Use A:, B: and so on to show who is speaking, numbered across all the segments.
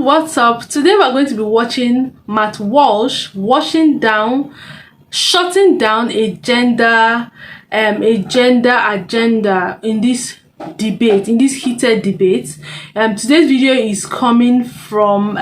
A: what's up? Today we're going to be watching Matt Walsh shutting down a gender agenda in this debate, in this heated debate. Today's video is coming from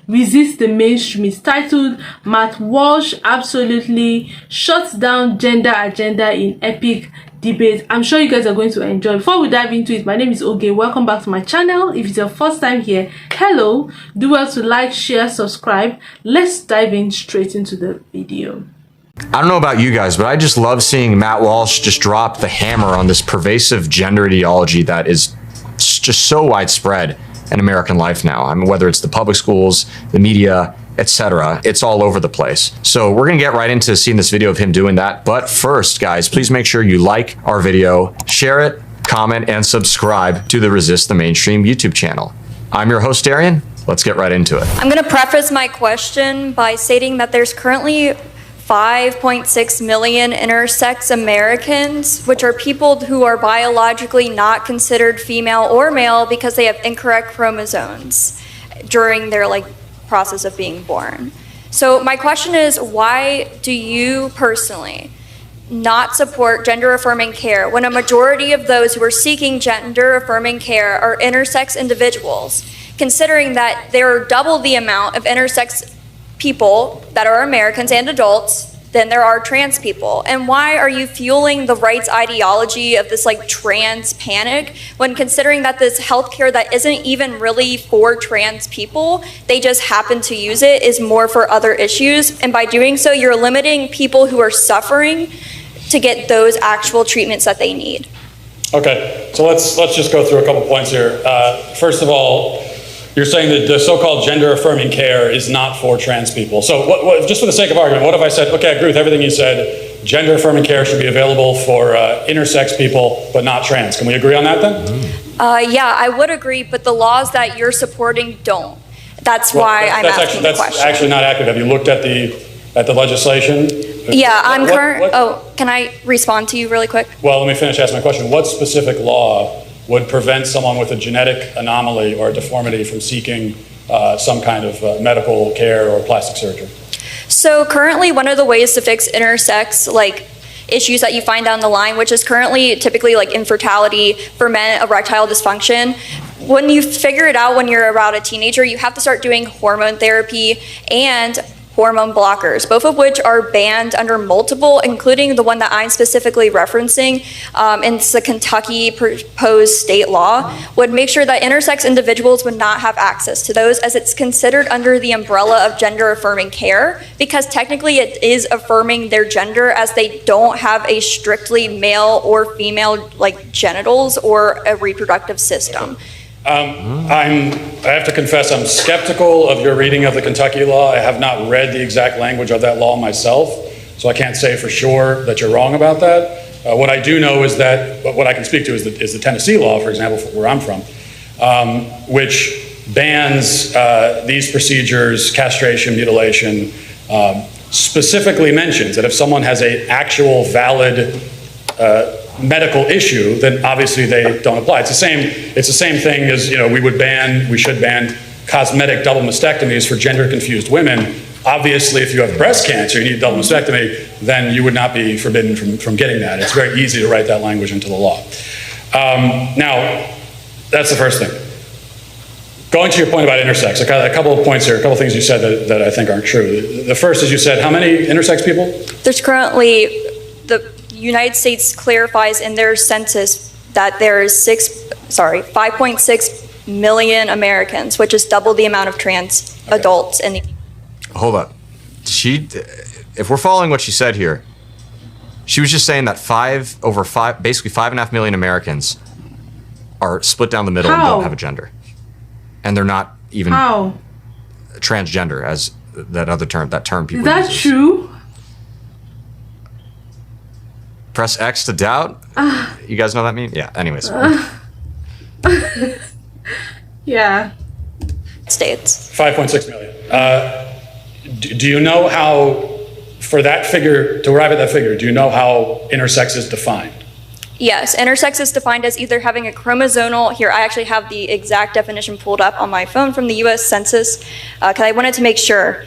A: Resist the Mainstream. It's titled Matt Walsh absolutely shuts down gender agenda in epic debate. I'm sure you guys are going to enjoy. Before we dive into it, my name is Oge. Welcome back to my channel. If it's your first time here, hello. Do well to like, share, subscribe. Let's dive in straight into the video.
B: I don't know about you guys, but I just love seeing Matt Walsh just drop the hammer on this pervasive gender ideology that is just so widespread in American life now. I mean, whether it's the public schools, the media, etc., it's all over the place. So we're gonna get right into seeing this video of him doing that. But first, guys, please make sure you like our video, share it, comment, and subscribe to the Resist the Mainstream YouTube channel. I'm your host, Darian. Let's get right into it.
C: I'm gonna preface my question by stating that there's currently 5.6 million intersex Americans, which are people who are biologically not considered female or male because they have incorrect chromosomes during their process of being born. So my question is, why do you personally not support gender affirming care when a majority of those who are seeking gender affirming care are intersex individuals, considering that there are double the amount of intersex people that are Americans and adults than there are trans people? And why are you fueling the rights ideology of this trans panic when considering that this healthcare that isn't even really for trans people, they just happen to use it, is more for other issues? And by doing so, you're limiting people who are suffering to get those actual treatments that they need. Okay, so let's just go through a couple points here. First of all, you're saying that the so-called gender-affirming care is not for trans people. So just for the sake of argument, what if I said, okay, I agree with everything you said, gender-affirming care should be available for intersex people, but not trans. Can we agree on that then? Yeah, I would agree, but the laws that you're supporting don't. That's why I'm asking the question. That's actually not accurate. Have you looked at the legislation? Yeah, can I respond to you really quick? Well, let me finish asking my question. What specific law would prevent someone with a genetic anomaly or a deformity from seeking some kind of medical care or plastic surgery? So currently, one of the ways to fix intersex issues that you find down the line, which is currently typically infertility for men, erectile dysfunction, when you figure it out when you're about a teenager, you have to start doing hormone therapy and hormone blockers, both of which are banned under multiple, including the one that I'm specifically referencing, in the Kentucky proposed state law, would make sure that intersex individuals would not have access to those, as it's considered under the umbrella of gender affirming care, because technically it is affirming their gender, as they don't have a strictly male or female genitals or a reproductive system. I have to confess, I'm skeptical of your reading of the Kentucky law. I have not read the exact language of that law myself, so I can't say for sure that you're wrong about that. What I do know is that, what I can speak to is the Tennessee law, for example, where I'm from, which bans these procedures, castration, mutilation, specifically mentions that if someone has an actual valid medical issue, then obviously they don't apply. It's the same thing as, we should ban cosmetic double mastectomies for gender confused women. Obviously, if you have breast cancer, you need a double mastectomy, then you would not be forbidden from getting that. It's very easy to write that language into the law. Now, that's the first thing. Going to your point about intersex, a couple of points here, a couple of things you said that I think aren't true. The first is you said, how many intersex people? There's currently, the United States clarifies in their census that there is 5.6 million Americans, which is double the amount of trans adults in the.
B: Hold up. If we're following what she said here, she was just saying that basically 5.5 million Americans are split down the middle and don't have a gender. And they're not even transgender, as that term people use.
A: Is that true?
B: Press X to doubt. You guys know what that means? Yeah, anyways.
A: Yeah.
C: States.
D: 5.6 million. Do you know how, for that figure, to arrive at that figure, do you know how intersex is defined?
C: Yes, intersex is defined as either having a chromosomal, here I actually have the exact definition pulled up on my phone from the US Census, because I wanted to make sure.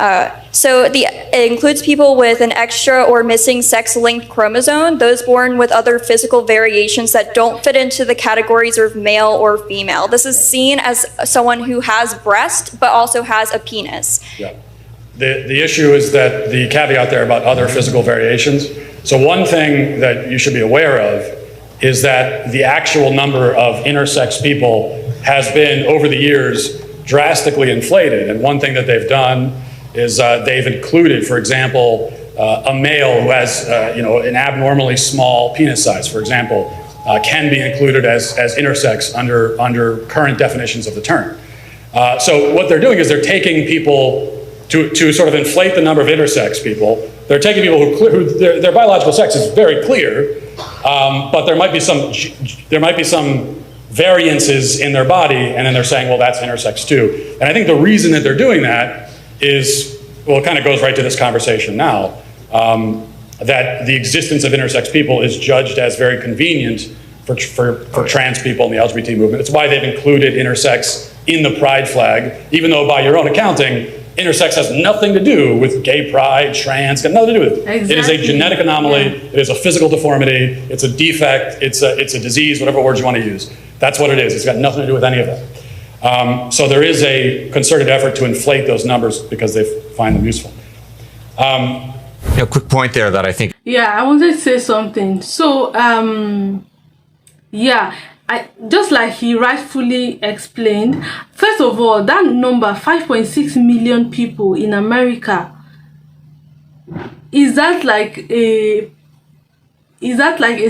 C: It includes people with an extra or missing sex-linked chromosome, those born with other physical variations that don't fit into the categories of male or female. This is seen as someone who has breast, but also has a penis.
D: Yeah. The issue is that the caveat there about other physical variations. So one thing that you should be aware of is that the actual number of intersex people has been, over the years, drastically inflated. And one thing that they've done is they've included, for example, a male who has an abnormally small penis size, for example, can be included as intersex under current definitions of the term. So what they're doing is they're taking people to sort of inflate the number of intersex people. They're taking people who their biological sex is very clear, but there might be some variances in their body, and then they're saying, well, that's intersex too. And I think the reason that they're doing that is, well, it kind of goes right to this conversation now, that the existence of intersex people is judged as very convenient for trans people in the LGBT movement. It's why they've included intersex in the pride flag, even though by your own accounting, intersex has nothing to do with gay pride, trans, got nothing to do with it.
A: Exactly.
D: It is a genetic anomaly, it is a physical deformity, it's a defect, it's a disease, whatever words you want to use. That's what it is. It's got nothing to do with any of that. So there is a concerted effort to inflate those numbers because they find them useful.
B: Quick point there that I think.
A: Yeah, I wanted to say something. So, just like he rightfully explained, first of all, that number, 5.6 million people in America, is that like a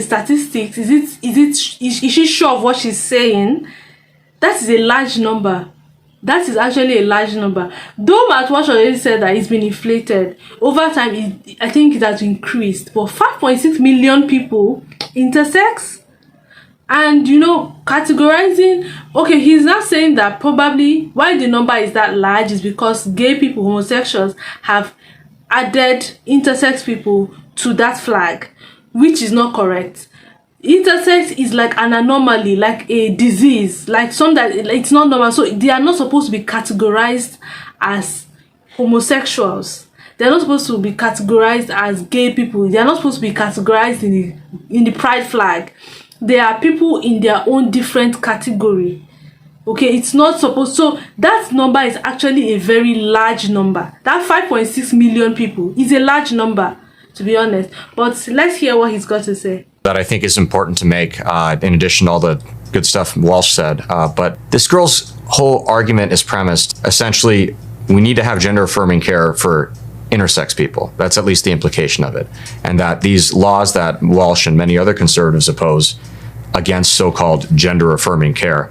A: statistic? Is she sure of what she's saying? That is a large number. That is actually a large number. Though Matt Walsh already said that it's been inflated over time, I think it has increased. But 5.6 million people intersex. And categorizing, okay, he's not saying that probably why the number is that large is because gay people, homosexuals have added intersex people to that flag, which is not correct. Intersex is like an anomaly, like a disease, like something that it's not normal. So they are not supposed to be categorized as homosexuals. They're not supposed to be categorized as gay people. They are not supposed to be categorized in the pride flag. They are people in their own different category. Okay, it's not supposed. So that number is actually a very large number. That 5.6 million people is a large number, to be honest. But let's hear what he's got to say.
B: That I think is important to make, in addition to all the good stuff Walsh said. But this girl's whole argument is premised, essentially, we need to have gender-affirming care for intersex people. That's at least the implication of it. And that these laws that Walsh and many other conservatives oppose against so-called gender-affirming care,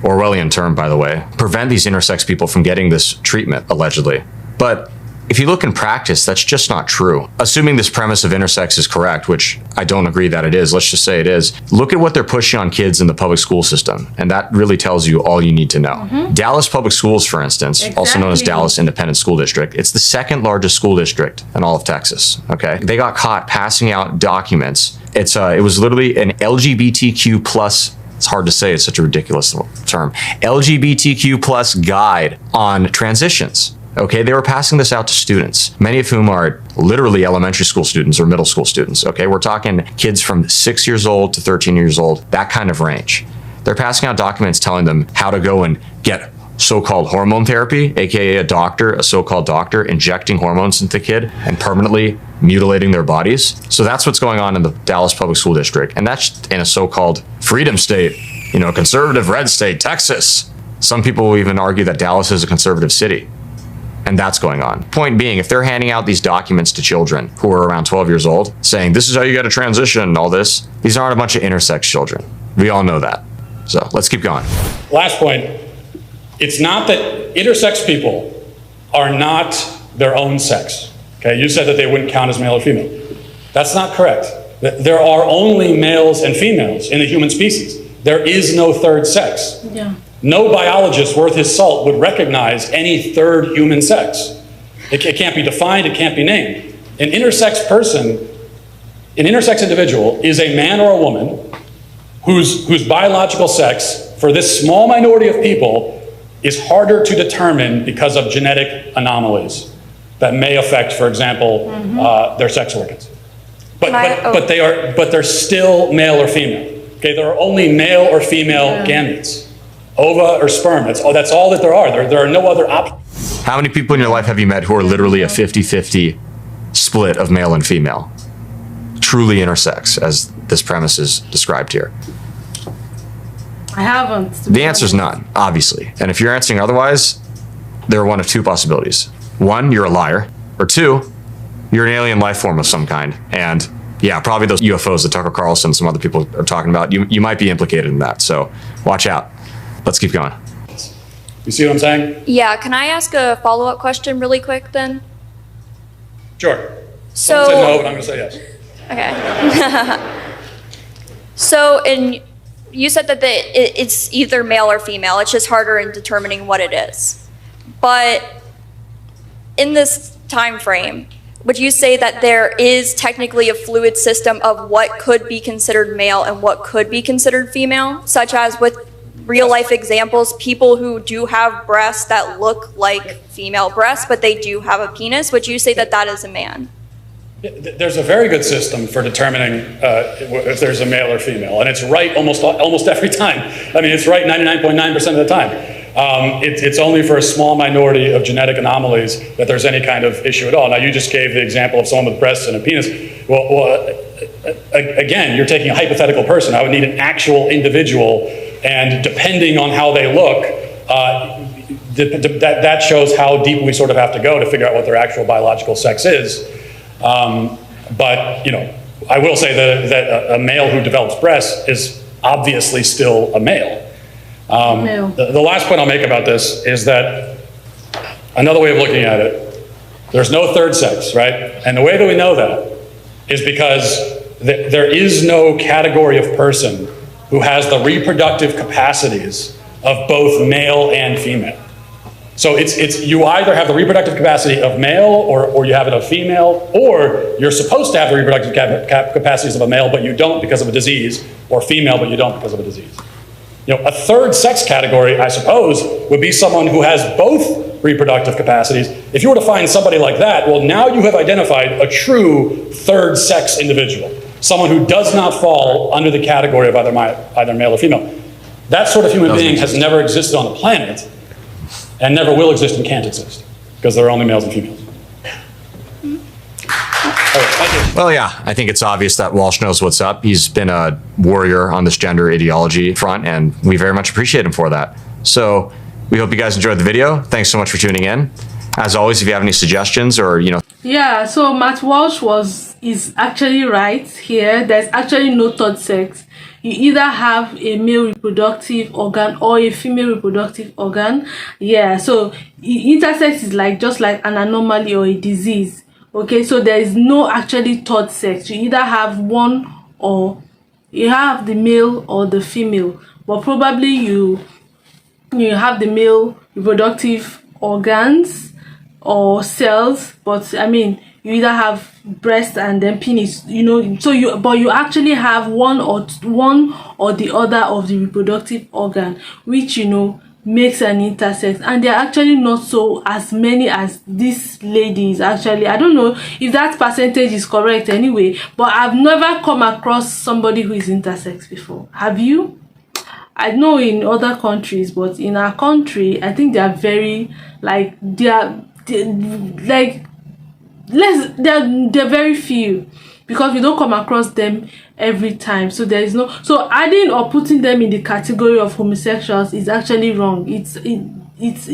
B: Orwellian term, by the way, prevent these intersex people from getting this treatment, allegedly. But if you look in practice, that's just not true. Assuming this premise of intersex is correct, which I don't agree that it is, let's just say it is, look at what they're pushing on kids in the public school system, and that really tells you all you need to know. Mm-hmm. Dallas Public Schools, for instance, also known as Dallas Independent School District, it's the second largest school district in all of Texas, okay? They got caught passing out documents. It was literally an LGBTQ plus, it's hard to say, it's such a ridiculous term, LGBTQ plus guide on transitions. Okay, they were passing this out to students, many of whom are literally elementary school students or middle school students. Okay, we're talking kids from 6 years old to 13 years old, that kind of range. They're passing out documents telling them how to go and get so-called hormone therapy, aka a so-called doctor, injecting hormones into the kid and permanently mutilating their bodies. So that's what's going on in the Dallas Public School District. And that's in a so-called freedom state, conservative red state, Texas. Some people will even argue that Dallas is a conservative city. And that's going on. Point being, if they're handing out these documents to children who are around 12 years old, saying this is how you got to transition and all this, these aren't a bunch of intersex children. We all know that. So let's keep going.
D: Last point, it's not that intersex people are not their own sex. Okay, you said that they wouldn't count as male or female. That's not correct. There are only males and females in the human species. There is no third sex.
A: Yeah.
D: No biologist worth his salt would recognize any third human sex. It can't be defined, it can't be named. An intersex person an intersex individual is a man or a woman whose biological sex, for this small minority of people, is harder to determine because of genetic anomalies that may affect, for example, their sex organs. But they're still male or female. Okay, there are only male or female gametes, ova or sperm. That's all that there are. There are no other options.
B: How many people in your life have you met who are literally a 50-50 split of male and female? Truly intersex, as this premise is described here.
A: I haven't.
B: The answer is none, obviously. And if you're answering otherwise, there are one of two possibilities. One, you're a liar. Or two, you're an alien life form of some kind. And yeah, probably those UFOs that Tucker Carlson and some other people are talking about, you might be implicated in that. So watch out. Let's keep going.
D: You see what I'm saying?
C: Yeah, can I ask a follow-up question really quick then?
D: Sure.
C: So,
D: I said no, but I'm going to say yes.
C: Okay. So, you said that it's either male or female. It's just harder in determining what it is. But in this time frame, would you say that there is technically a fluid system of what could be considered male and what could be considered female, such as with real life examples, people who do have breasts that look like female breasts, but they do have a penis? Would you say that that is a man?
D: There's a very good system for determining if there's a male or female, and it's right almost every time. I mean, it's right 99.9% of the time. It's only for a small minority of genetic anomalies that there's any kind of issue at all. Now, you just gave the example of someone with breasts and a penis. Well, again, you're taking a hypothetical person. I would need an actual individual, and depending on how they look, that shows how deep we sort of have to go to figure out what their actual biological sex is. But, you know, I will say that a male who develops breasts is obviously still a male. The last point I'll make about this is that another way of looking at it, there's no third sex, right? And the way that we know that is because there is no category of person who has the reproductive capacities of both male and female. So it's you either have the reproductive capacity of male or you have it of female, or you're supposed to have the reproductive capacities of a male, but you don't because of a disease, or female, but you don't because of a disease. You know, a third sex category, I suppose, would be someone who has both reproductive capacities. If you were to find somebody like that, well, now you have identified a true third sex individual, someone who does not fall under the category of either male or female. That sort of human being has never existed on the planet, and never will exist and can't exist, because there are only males and females.
B: Well, yeah, I think it's obvious that Walsh knows what's up. He's been a warrior on this gender ideology front, and we very much appreciate him for that. So we hope you guys enjoyed the video. Thanks so much for tuning in. As always, if you have any suggestions or, you know.
A: Yeah, so Matt Walsh is actually right here. There's actually no third sex. You either have a male reproductive organ or a female reproductive organ. Yeah, so intersex is like just like an anomaly or a disease. Okay, so there is no actually third sex. You either have one, or you have the male or the female, but probably you have the male reproductive organs or cells, but I mean you either have breast and then penis, you know, so you actually have one or the other of the reproductive organ, which, you know, makes an intersex. And they're actually not so as many as these ladies. Actually, I don't know if that percentage is correct anyway, but I've never come across somebody who is intersex before. Have you? I know in other countries, but in our country, I think they are very like they're very few, because we don't come across them every time. So there is no, so adding or putting them in the category of homosexuals is actually wrong. It's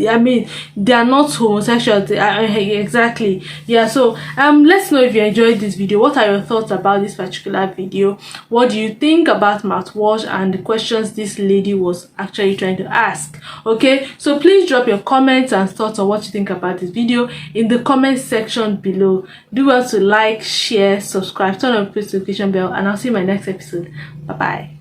A: I mean, they are not homosexuals. Exactly. Yeah, so let's know if you enjoyed this video. What are your thoughts about this particular video? What do you think about Matt Walsh and the questions this lady was actually trying to ask? Okay, so please drop your comments and thoughts on what you think about this video in the comment section below. Do well to like, share, subscribe, turn on the notification bell, and I'll see you in my next episode. Bye bye.